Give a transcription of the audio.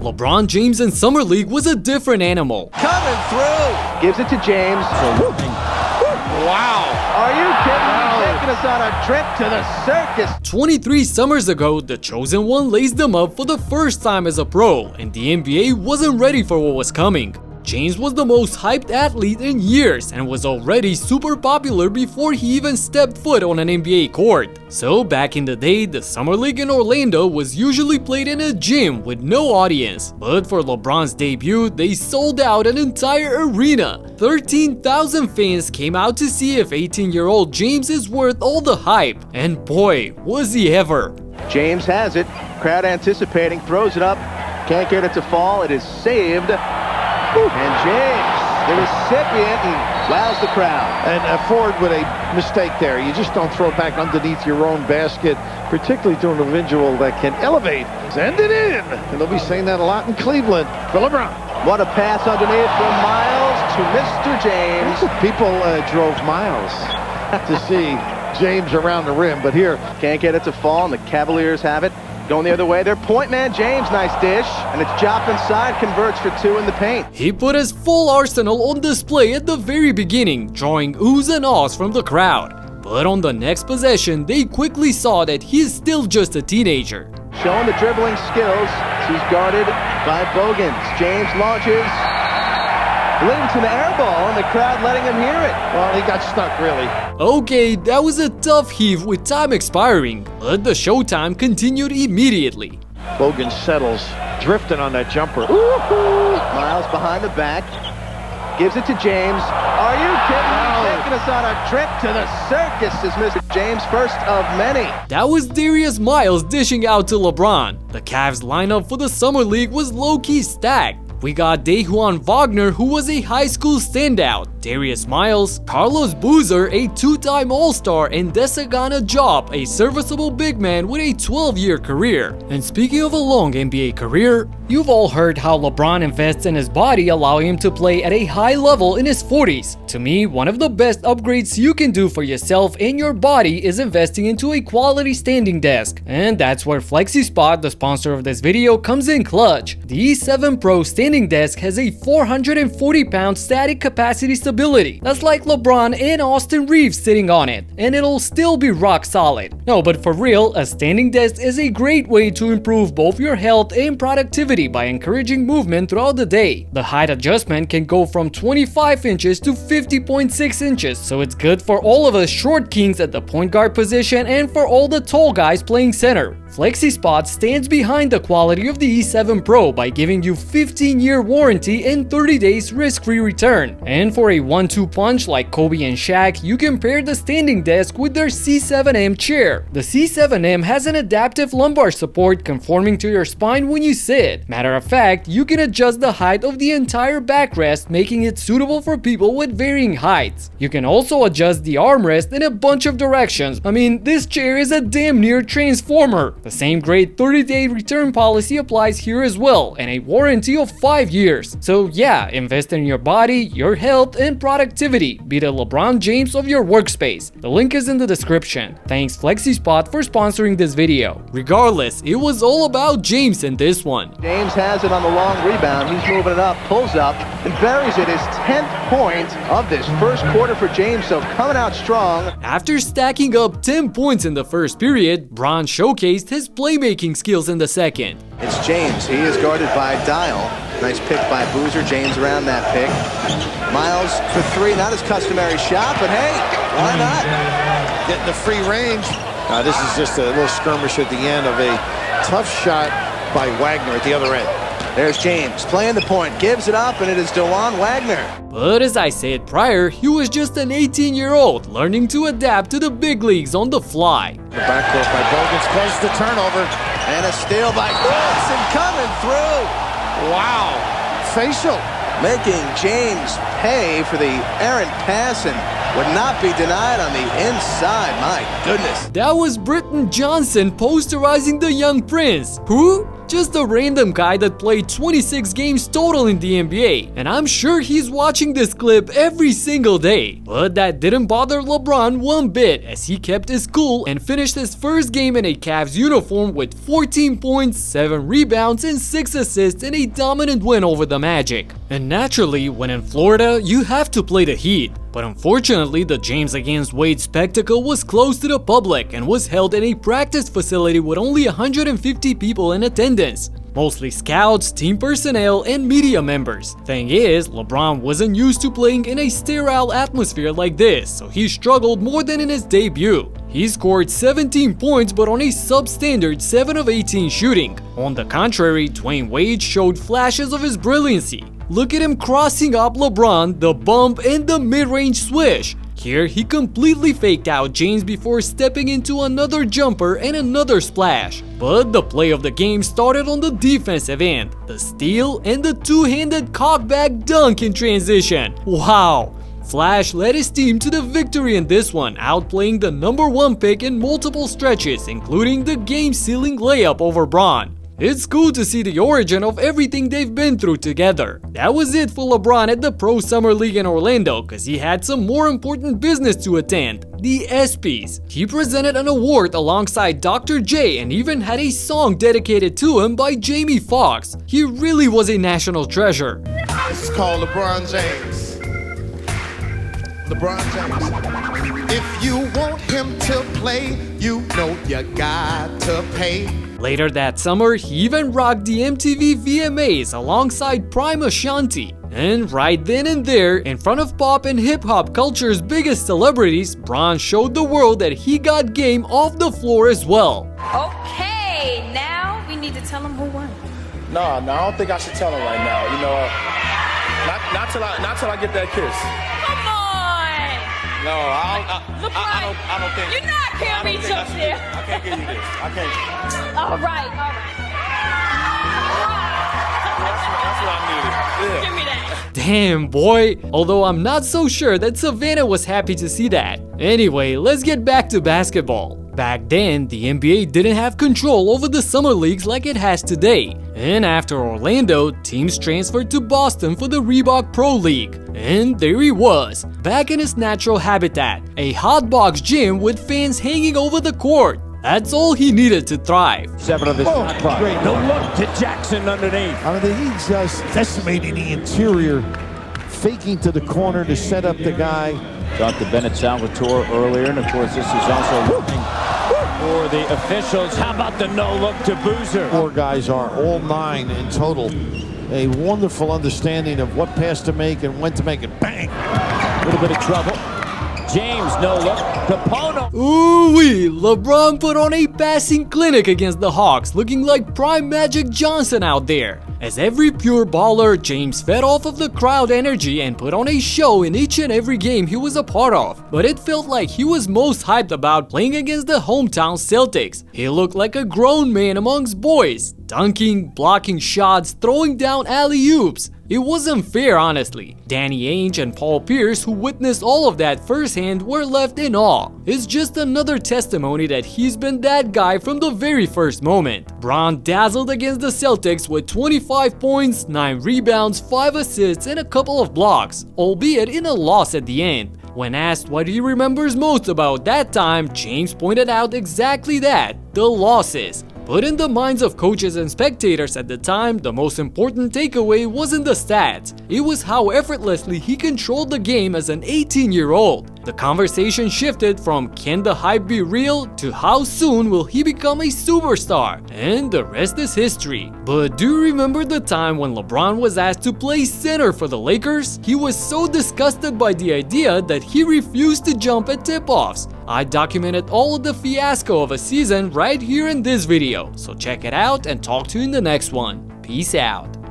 LeBron James in Summer League was a different animal. Coming through. Gives it to James. Wow. Are you kidding me? Taking us on a trip to the circus. 23 summers ago, the Chosen One laced them up for the first time as a pro, and the NBA wasn't ready for what was coming. James was the most hyped athlete in years and was already super popular before he even stepped foot on an NBA court. So back in the day, the Summer League in Orlando was usually played in a gym with no audience. But for LeBron's debut, they sold out an entire arena. 13,000 fans came out to see if 18-year-old James is worth all the hype. And boy, was he ever. James has it. Crowd anticipating, throws it up. Can't get it to fall. It is saved. And James, the recipient, wows the crowd. And Ford with a mistake there. You just don't throw it back underneath your own basket, particularly to an individual that can elevate. Send it in. And they'll be saying that a lot in Cleveland. For LeBron. What a pass underneath from Miles to Mr. James. People drove miles to see James around the rim, but here. Can't get it to fall, and the Cavaliers have it. Going the other way, their point man James, nice dish, and it's Jop inside, converts for two in the paint. He put his full arsenal on display at the very beginning, drawing oohs and ahs from the crowd. But on the next possession, they quickly saw that he's still just a teenager. Showing the dribbling skills, he's guarded by Bogans. James launches, leads to the air ball, and the crowd letting him hear it. Well, he got stuck, really. Okay, that was a tough heave with time expiring, but the showtime continued immediately. Bogan settles, drifting on that jumper. Miles behind the back, gives it to James. Are you kidding me? Taking us on a trip to the circus is Mr. James, first of many. That was Darius Miles dishing out to LeBron. The Cavs lineup for the Summer League was low-key stacked. We got Dejuan Wagner, who was a high school standout, Darius Miles, Carlos Boozer, a two-time All-Star, and Desagana Job, a serviceable big man with a 12-year career. And speaking of a long NBA career, you've all heard how LeBron invests in his body, allowing him to play at a high level in his 40s. To me, one of the best upgrades you can do for yourself and your body is investing into a quality standing desk. And that's where FlexiSpot, the sponsor of this video, comes in clutch. The E7 Pro standing desk has a 440-pound static capacity stability. That's like LeBron and Austin Reeves sitting on it, and it'll still be rock solid. No, but for real, a standing desk is a great way to improve both your health and productivity by encouraging movement throughout the day. The height adjustment can go from 25 inches to 50.6 inches, so it's good for all of us short kings at the point guard position and for all the tall guys playing center. FlexiSpot stands behind the quality of the E7 Pro by giving you 15-year warranty and 30 days risk-free return. And for a 1-2 punch like Kobe and Shaq, you can pair the standing desk with their C7M chair. The C7M has an adaptive lumbar support conforming to your spine when you sit. Matter of fact, you can adjust the height of the entire backrest, making it suitable for people with varying heights. You can also adjust the armrest in a bunch of directions. I mean, this chair is a damn near transformer. The same great 30-day return policy applies here as well, and a warranty of 5 years. So yeah, invest in your body, your health, and productivity. Be the LeBron James of your workspace. The link is in the description. Thanks FlexiSpot for sponsoring this video. Regardless, it was all about James in this one. James has it on the long rebound. He's moving it up, pulls up, and buries it. His 10th point of this first quarter for James, so coming out strong. After stacking up 10 points in the first period, Bron showcased his playmaking skills in the second. It's James. He is guarded by Dial. Nice pick by Boozer. James around that pick. Miles for three. Not his customary shot, but hey, why not? Getting the free range. This is just a little skirmish at the end of a tough shot by Wagner at the other end. There's James playing the point. Gives it up, and it is DeJuan Wagner. But as I said prior, he was just an 18-year-old learning to adapt to the big leagues on the fly. The backcourt by Bogans causes the turnover. And a steal by Wilson coming through. Wow. Facial. Making James pay for the errant pass and would not be denied on the inside. My goodness. That was Britton Johnson posterizing the young prince. Who? Just a random guy that played 26 games total in the NBA, and I'm sure he's watching this clip every single day. But that didn't bother LeBron one bit, as he kept his cool and finished his first game in a Cavs uniform with 14 points, 7 rebounds, and 6 assists in a dominant win over the Magic. And naturally, when in Florida, you have to play the Heat. But unfortunately, the James against Wade spectacle was closed to the public and was held in a practice facility with only 150 people in attendance. Mostly scouts, team personnel, and media members. Thing is, LeBron wasn't used to playing in a sterile atmosphere like this, so he struggled more than in his debut. He scored 17 points but on a substandard 7 of 18 shooting. On the contrary, Dwayne Wade showed flashes of his brilliancy. Look at him crossing up LeBron, the bump, and the mid-range swish. Here, he completely faked out James before stepping into another jumper and another splash. But the play of the game started on the defensive end. The steal and the two-handed cockback dunk in transition. Wow! Flash led his team to the victory in this one, outplaying the #1 pick in multiple stretches, including the game-sealing layup over Bron. It's cool to see the origin of everything they've been through together. That was it for LeBron at the Pro Summer League in Orlando, cause he had some more important business to attend, the ESPYs. He presented an award alongside Dr. J and even had a song dedicated to him by Jamie Foxx. He really was a national treasure. It's called LeBron James. LeBron James. If you want him to play, you know you got to pay. Later that summer, he even rocked the MTV VMAs alongside Prime Ashanti. And right then and there, in front of pop and hip-hop culture's biggest celebrities, Bron showed the world that he got game off the floor as well. Okay, now we need to tell him who won. No, I don't think I should tell him right now. You know, not till I get that kiss. Come on! No, LeBron, I don't think. You're not can't reach up there. I can't give you this. I can't. All right. That's what I needed. Yeah. Give me that. Damn, boy. Although I'm not so sure that Savannah was happy to see that. Anyway, let's get back to basketball. Back then, the NBA didn't have control over the summer leagues like it has today. And after Orlando, teams transferred to Boston for the Reebok Pro League. And there he was, back in his natural habitat, a hot box gym with fans hanging over the court. That's all he needed to thrive. 7 of his shot clock. Great. No look to Jackson underneath. I mean, he's just decimating the interior, faking to the corner to set up the guy. Talked to Bennett Salvatore earlier, and of course this is also looking for the officials. How about the no-look to Boozer? 4 guys are all 9 in total. A wonderful understanding of what pass to make and when to make it. Bang! A little bit of trouble. James, no look. Capono. Ooh-wee, LeBron put on a passing clinic against the Hawks, looking like prime Magic Johnson out there. As every pure baller, James fed off of the crowd energy and put on a show in each and every game he was a part of. But it felt like he was most hyped about playing against the hometown Celtics. He looked like a grown man amongst boys, dunking, blocking shots, throwing down alley-oops. It wasn't fair, honestly. Danny Ainge and Paul Pierce, who witnessed all of that firsthand, were left in awe. It's just another testimony that he's been that guy from the very first moment. Bron dazzled against the Celtics with 25 points, 9 rebounds, 5 assists, and a couple of blocks, albeit in a loss at the end. When asked what he remembers most about that time, James pointed out exactly that, the losses. But in the minds of coaches and spectators at the time, the most important takeaway wasn't the stats. It was how effortlessly he controlled the game as an 18-year-old. The conversation shifted from can the hype be real to how soon will he become a superstar, and the rest is history. But do you remember the time when LeBron was asked to play center for the Lakers? He was so disgusted by the idea that he refused to jump at tip-offs. I documented all of the fiasco of a season right here in this video, so check it out and talk to you in the next one. Peace out.